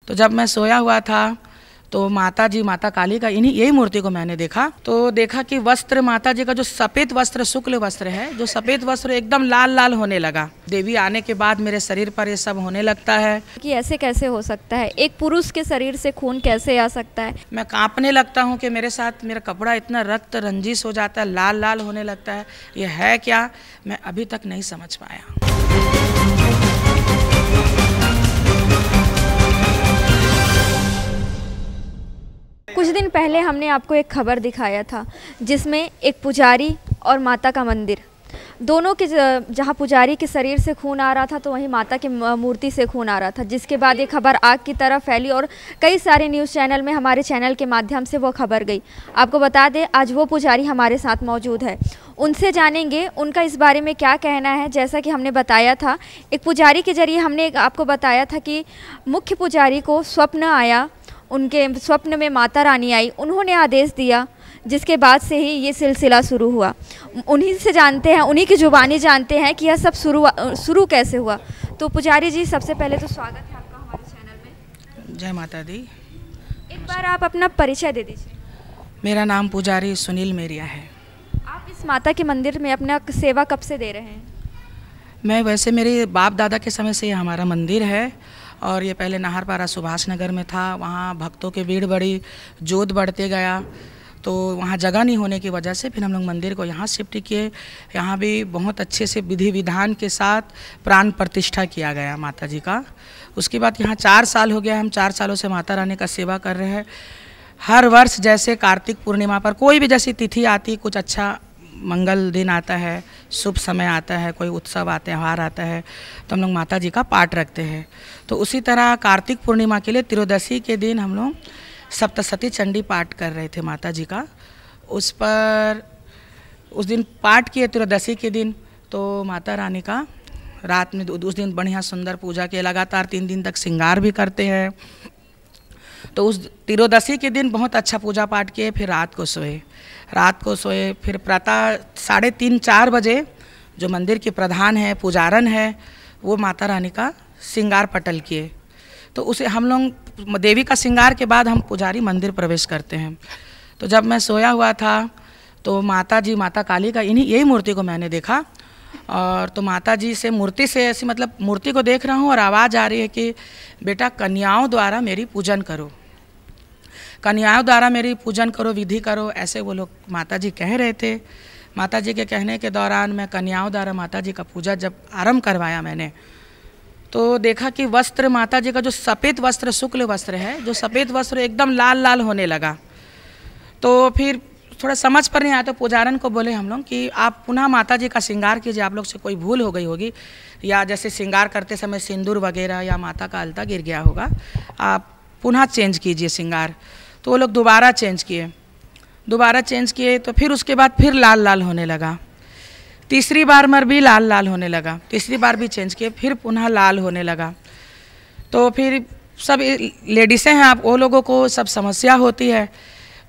तो जब मैं सोया हुआ था तो माता जी, माता काली का यही मूर्ति को मैंने देखा। तो देखा कि वस्त्र, माता जी का जो सफ़ेद वस्त्र, शुक्ल वस्त्र है, जो सफ़ेद वस्त्र एकदम लाल लाल होने लगा। देवी आने के बाद मेरे शरीर पर ये सब होने लगता है। कि ऐसे कैसे हो सकता है, एक पुरुष के शरीर से खून कैसे आ सकता है? मैं कांपने लगता हूँ कि मेरे साथ मेरा कपड़ा इतना रक्त रंजिश हो जाता है, लाल लाल होने लगता है। ये है क्या, मैं अभी तक नहीं समझ पाया। कुछ दिन पहले हमने आपको एक खबर दिखाया था जिसमें एक पुजारी और माता का मंदिर, दोनों के जहां पुजारी के शरीर से खून आ रहा था तो वहीं माता की मूर्ति से खून आ रहा था, जिसके बाद ये खबर आग की तरह फैली और कई सारे न्यूज़ चैनल में, हमारे चैनल के माध्यम से वो खबर गई। आपको बता दें, आज वो पुजारी हमारे साथ मौजूद है, उनसे जानेंगे उनका इस बारे में क्या कहना है। जैसा कि हमने बताया था, एक पुजारी के जरिए हमने आपको बताया था कि मुख्य पुजारी को स्वप्न आया, उनके स्वप्न में माता रानी आई, उन्होंने आदेश दिया, जिसके बाद से ही ये सिलसिला शुरू हुआ। उन्हीं से जानते हैं, उन्हीं की जुबानी जानते हैं कि यह सब शुरू कैसे हुआ। तो पुजारी जी, सबसे पहले तो स्वागत है आपका हमारे चैनल में। जय माता दी। एक बार आप अपना परिचय दे दीजिए। मेरा नाम पुजारी सुनील मेरिया है। आप इस माता के मंदिर में अपना सेवा कब से दे रहे हैं? मैं वैसे मेरे बाप दादा के समय से ये हमारा मंदिर है, और ये पहले नाहरपारा सुभाष नगर में था। वहाँ भक्तों की भीड़ बढ़ी, जोत बढ़ते गया, तो वहाँ जगह नहीं होने की वजह से फिर हम लोग मंदिर को यहाँ शिफ्ट किए। यहाँ भी बहुत अच्छे से विधि विधान के साथ प्राण प्रतिष्ठा किया गया माता जी का। उसके बाद यहाँ 4 साल हो गया, हम 4 सालों से माता रानी का सेवा कर रहे हैं। हर वर्ष जैसे कार्तिक पूर्णिमा पर कोई भी जैसी तिथि आती, कुछ अच्छा मंगल दिन आता है, शुभ समय आता है, कोई उत्सव त्यौहार आता है, तो हम लोग माता जी का पाठ रखते हैं। तो उसी तरह कार्तिक पूर्णिमा के लिए त्रयोदशी के दिन हम लोग सप्तशती चंडी पाठ कर रहे थे माता जी का। उस दिन पाठ किए त्रयोदशी के दिन, तो माता रानी का रात में उस दिन बढ़िया सुंदर पूजा के लगातार 3 दिन तक श्रृंगार भी करते हैं। तो उस त्रयोदशी के दिन बहुत अच्छा पूजा पाठ किए, फिर रात को सोए। फिर प्रातः 3:30-4 बजे जो मंदिर के प्रधान है, पुजारन है, वो माता रानी का श्रृंगार पटल किए। तो उसे हम लोग देवी का श्रृंगार के बाद हम पुजारी मंदिर प्रवेश करते हैं। तो जब मैं सोया हुआ था तो माता जी, माता काली का यही मूर्ति को मैंने देखा। और तो माता जी से मूर्ति से ऐसी, मतलब मूर्ति को देख रहा हूँ और आवाज़ आ रही है कि बेटा कन्याओं द्वारा मेरी पूजन करो, कन्याओं द्वारा मेरी पूजन करो, विधि करो, ऐसे वो लोग माता जी कह रहे थे। माता जी के कहने के दौरान मैं कन्याओं द्वारा माता जी का पूजा जब आरंभ करवाया मैंने, तो देखा कि वस्त्र, माता जी का जो सफ़ेद वस्त्र, शुक्ल वस्त्र है, जो सफ़ेद वस्त्र एकदम लाल लाल होने लगा। तो फिर थोड़ा समझ पर नहीं आया, तो पुजारन को बोले हम लोग कि आप पुनः माता जी का श्रृंगार कीजिए, आप लोग से कोई भूल हो गई होगी, या जैसे श्रृंगार करते समय सिंदूर वगैरह या माता का अलता गिर गया होगा, आप पुनः चेंज कीजिए श्रृंगार। तो वो लोग दोबारा चेंज किए, तो फिर उसके बाद फिर लाल लाल होने लगा। तीसरी बार मर भी लाल लाल होने लगा, तीसरी बार भी चेंज किए, फिर पुनः लाल होने लगा। तो फिर सब लेडीसें हैं, आप वो लोगों को सब समस्या होती है,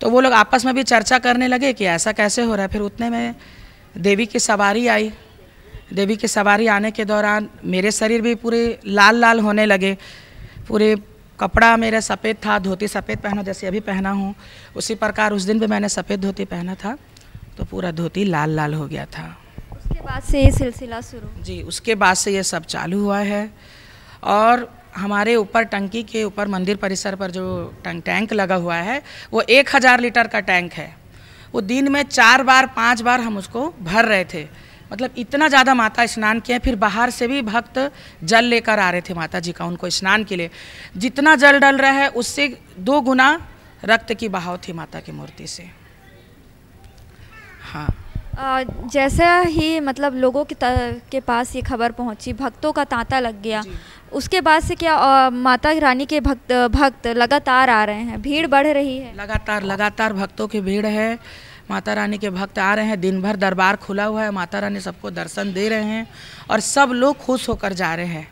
तो वो लोग आपस में भी चर्चा करने लगे कि ऐसा कैसे हो रहा है। फिर उतने में देवी की सवारी आई। देवी की सवारी आने के दौरान मेरे शरीर भी पूरे लाल लाल होने लगे। पूरे कपड़ा मेरा सफ़ेद था, धोती सफ़ेद पहना जैसे अभी पहना हूँ, उसी प्रकार उस दिन भी मैंने सफ़ेद धोती पहना था, तो पूरा धोती लाल लाल हो गया था। उसके बाद से ये सिलसिला शुरू? जी, उसके बाद से ये सब चालू हुआ है। और हमारे ऊपर टंकी के ऊपर मंदिर परिसर पर जो टैंक लगा हुआ है, वो 1000 लीटर का टैंक है। वो दिन में 4 बार 5 बार हम उसको भर रहे थे। मतलब इतना ज़्यादा माता स्नान किए। फिर बाहर से भी भक्त जल लेकर आ रहे थे माता जी का उनको स्नान के लिए। जितना जल डल रहा है उससे 2 गुना रक्त की बहाव थी माता की मूर्ति से। हाँ, जैसा ही मतलब लोगों के पास ये खबर पहुंची, भक्तों का तांता लग गया। उसके बाद से क्या माता रानी के भक्त लगातार आ रहे हैं, भीड़ बढ़ रही है? लगातार भक्तों की भीड़ है। माता रानी के भक्त आ रहे हैं, दिन भर दरबार खुला हुआ है, माता रानी सबको दर्शन दे रहे हैं और सब लोग खुश होकर जा रहे हैं।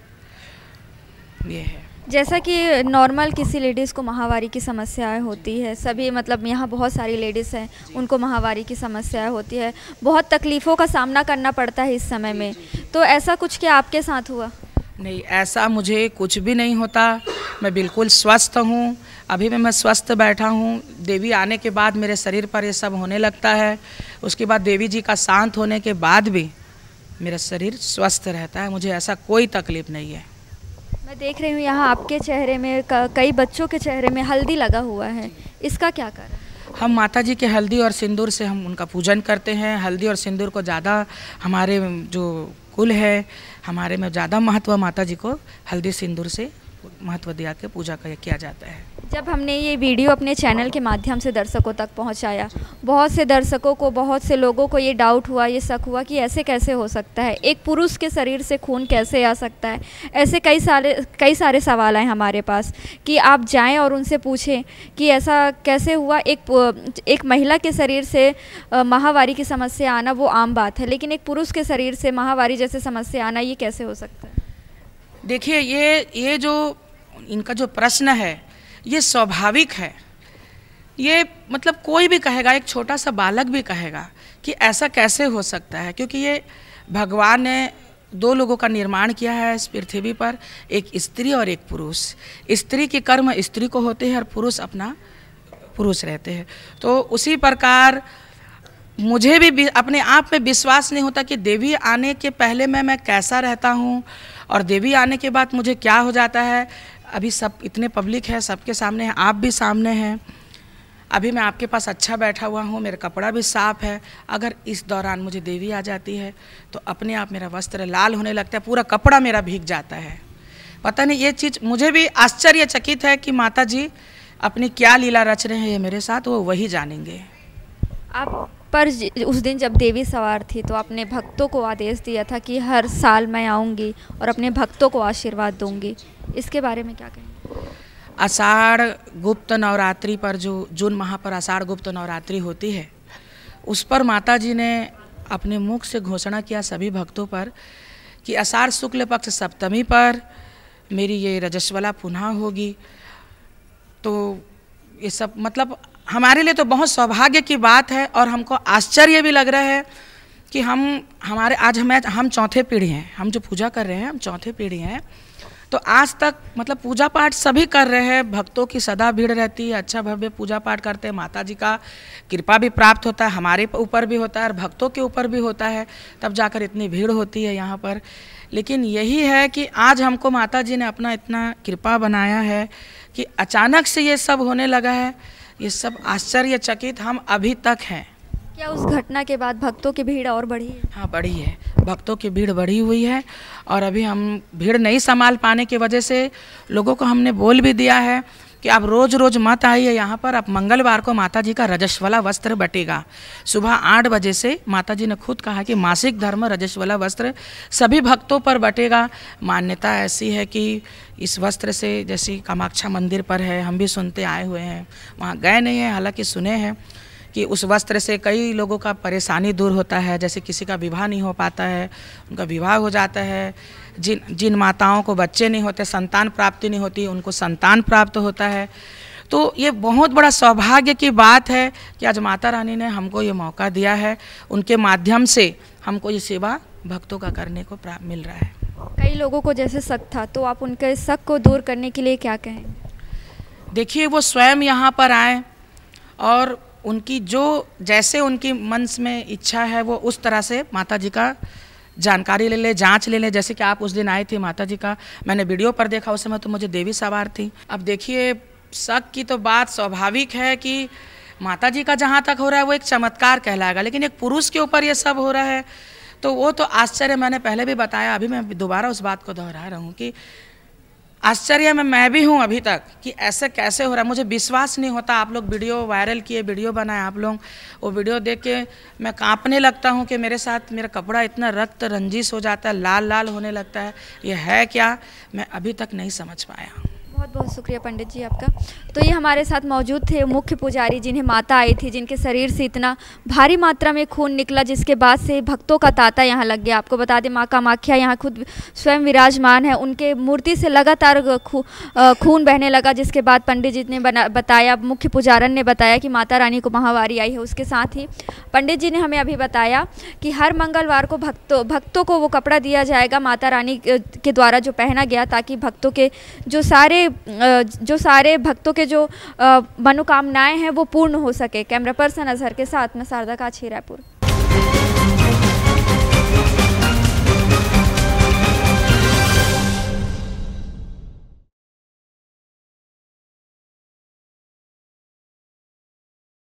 ये है। जैसा कि नॉर्मल किसी लेडीज़ को माहवारी की समस्याएं होती है, सभी मतलब यहाँ बहुत सारी लेडीज़ हैं, उनको माहवारी की समस्याएं होती है, बहुत तकलीफ़ों का सामना करना पड़ता है इस समय में, तो ऐसा कुछ क्या आपके साथ हुआ? नहीं, ऐसा मुझे कुछ भी नहीं होता। मैं बिल्कुल स्वस्थ हूँ। अभी भी मैं स्वस्थ बैठा हूँ। देवी आने के बाद मेरे शरीर पर ये सब होने लगता है। उसके बाद देवी जी का शांत होने के बाद भी मेरा शरीर स्वस्थ रहता है। मुझे ऐसा कोई तकलीफ़ नहीं है। मैं देख रही हूँ यहाँ आपके चेहरे में कई बच्चों के चेहरे में हल्दी लगा हुआ है, इसका क्या कारण है? हम माता जी के हल्दी और सिंदूर से हम उनका पूजन करते हैं। हल्दी और सिंदूर को ज़्यादा हमारे जो कुल है, हमारे में ज़्यादा महत्व माता जी को हल्दी सिंदूर से महत्व दिया के पूजा किया जाता है। जब हमने ये वीडियो अपने चैनल के माध्यम से दर्शकों तक पहुंचाया, बहुत से दर्शकों को, बहुत से लोगों को ये डाउट हुआ, ये शक हुआ कि ऐसे कैसे हो सकता है, एक पुरुष के शरीर से खून कैसे आ सकता है। ऐसे कई सारे सवाल आए हमारे पास कि आप जाएं और उनसे पूछें कि ऐसा कैसे हुआ। एक महिला के शरीर से माहवारी की समस्या आना वो आम बात है, लेकिन एक पुरुष के शरीर से माहवारी जैसे समस्या आना ये कैसे हो सकता है? देखिए, ये जो इनका जो प्रश्न है ये स्वाभाविक है। ये मतलब कोई भी कहेगा, एक छोटा सा बालक भी कहेगा कि ऐसा कैसे हो सकता है, क्योंकि ये भगवान ने दो लोगों का निर्माण किया है इस पृथ्वी पर, एक स्त्री और एक पुरुष। स्त्री के कर्म स्त्री को होते हैं और पुरुष अपना पुरुष रहते हैं। तो उसी प्रकार मुझे भी अपने आप में विश्वास नहीं होता कि देवी आने के पहले मैं कैसा रहता हूँ और देवी आने के बाद मुझे क्या हो जाता है। अभी सब इतने पब्लिक है, सबके सामने है, आप भी सामने हैं। अभी मैं आपके पास अच्छा बैठा हुआ हूँ, मेरा कपड़ा भी साफ है। अगर इस दौरान मुझे देवी आ जाती है तो अपने आप मेरा वस्त्र लाल होने लगता है, पूरा कपड़ा मेरा भीग जाता है। पता नहीं, ये चीज़ मुझे भी आश्चर्यचकित है कि माता जी अपनी क्या लीला रच रहे हैं ये मेरे साथ, वो वही जानेंगे। आप पर उस दिन जब देवी सवार थी तो आपने भक्तों को आदेश दिया था कि हर साल मैं आऊँगी और अपने भक्तों को आशीर्वाद दूंगी, इसके बारे में क्या कहेंगे? आषाढ़ गुप्त नवरात्रि पर, जो जून माह पर आषाढ़ गुप्त नवरात्रि होती है, उस पर माता जी ने अपने मुख से घोषणा किया सभी भक्तों पर कि आषाढ़ शुक्ल पक्ष सप्तमी पर मेरी ये रजस्वला पुनः होगी। तो ये सब मतलब हमारे लिए तो बहुत सौभाग्य की बात है और हमको आश्चर्य भी लग रहा है कि हम चौथे पीढ़ी हैं। हम जो पूजा कर रहे हैं, हम चौथे पीढ़ी हैं। तो आज तक मतलब पूजा पाठ सभी कर रहे हैं, भक्तों की सदा भीड़ रहती है, अच्छा भव्य पूजा पाठ करते हैं, माता जी का कृपा भी प्राप्त होता है, हमारे ऊपर भी होता है और भक्तों के ऊपर भी होता है, तब जाकर इतनी भीड़ होती है यहाँ पर। लेकिन यही है कि आज हमको माता जी ने अपना इतना कृपा बनाया है कि अचानक से ये सब होने लगा है। ये सब आश्चर्यचकित हम अभी तक हैं। क्या उस घटना के बाद भक्तों की भीड़ और बढ़ी है? हाँ, बढ़ी है, भक्तों की भीड़ बढ़ी हुई है और अभी हम भीड़ नहीं संभाल पाने की वजह से लोगों को हमने बोल भी दिया है कि आप रोज़ रोज़ मत आइए यहाँ पर। अब मंगलवार को माता जी का रजस्वला वस्त्र बटेगा सुबह 8 बजे से। माता जी ने खुद कहा कि मासिक धर्म रजस्वला वस्त्र सभी भक्तों पर बटेगा। मान्यता ऐसी है कि इस वस्त्र से, जैसे कामाख्या मंदिर पर है, हम भी सुनते आए हुए हैं, वहाँ गए नहीं हैं, हालांकि सुने हैं कि उस वस्त्र से कई लोगों का परेशानी दूर होता है। जैसे किसी का विवाह नहीं हो पाता है, उनका विवाह हो जाता है। जिन माताओं को बच्चे नहीं होते, संतान प्राप्ति नहीं होती, उनको संतान प्राप्त होता है। तो ये बहुत बड़ा सौभाग्य की बात है कि आज माता रानी ने हमको ये मौका दिया है। उनके माध्यम से हमको ये सेवा भक्तों का करने को मिल रहा है। कई लोगों को जैसे शक था, तो आप उनके शक को दूर करने के लिए क्या कहेंगे? देखिए, वो स्वयं यहाँ पर आए और उनकी जैसे उनकी मन में इच्छा है वो उस तरह से माता जी का जानकारी ले ले, जांच ले ले। जैसे कि आप उस दिन आए थे, माता जी का मैंने वीडियो पर देखा, उस समय तो मुझे देवी सवार थी। अब देखिए, शक की तो बात स्वाभाविक है कि माता जी का जहाँ तक हो रहा है वो एक चमत्कार कहलाएगा, लेकिन एक पुरुष के ऊपर ये सब हो रहा है तो वो तो आश्चर्य। मैंने पहले भी बताया, अभी मैं दोबारा उस बात को दोहरा रहा हूँ कि आश्चर्य में मैं भी हूँ अभी तक कि ऐसे कैसे हो रहा है। मुझे विश्वास नहीं होता। आप लोग वीडियो वायरल किए, वीडियो बनाए आप लोग, वो वीडियो देख के मैं कांपने लगता हूँ कि मेरे साथ मेरा कपड़ा इतना रक्त रंजिश हो जाता है, लाल लाल होने लगता है। ये है क्या, मैं अभी तक नहीं समझ पाया। बहुत बहुत शुक्रिया पंडित जी आपका। तो ये हमारे साथ मौजूद थे मुख्य पुजारी, जिन्हें माता आई थी, जिनके शरीर से इतना भारी मात्रा में खून निकला, जिसके बाद से भक्तों का तांता यहाँ लग गया। आपको बता दें, माँ कामाख्या यहाँ खुद स्वयं विराजमान है, उनके मूर्ति से लगातार खून बहने लगा, जिसके बाद पंडित जी ने बताया, मुख्य पुजारन ने बताया कि माता रानी को महावारी आई है। उसके साथ ही पंडित जी ने हमें अभी बताया कि हर मंगलवार को भक्तों को वो कपड़ा दिया जाएगा माता रानी के द्वारा जो पहना गया, ताकि भक्तों के जो सारे भक्तों के जो मनोकामनाएं हैं वो पूर्ण हो सके। कैमरा पर्सन अजहर के साथ मैं शारदा काछी, रायपुर।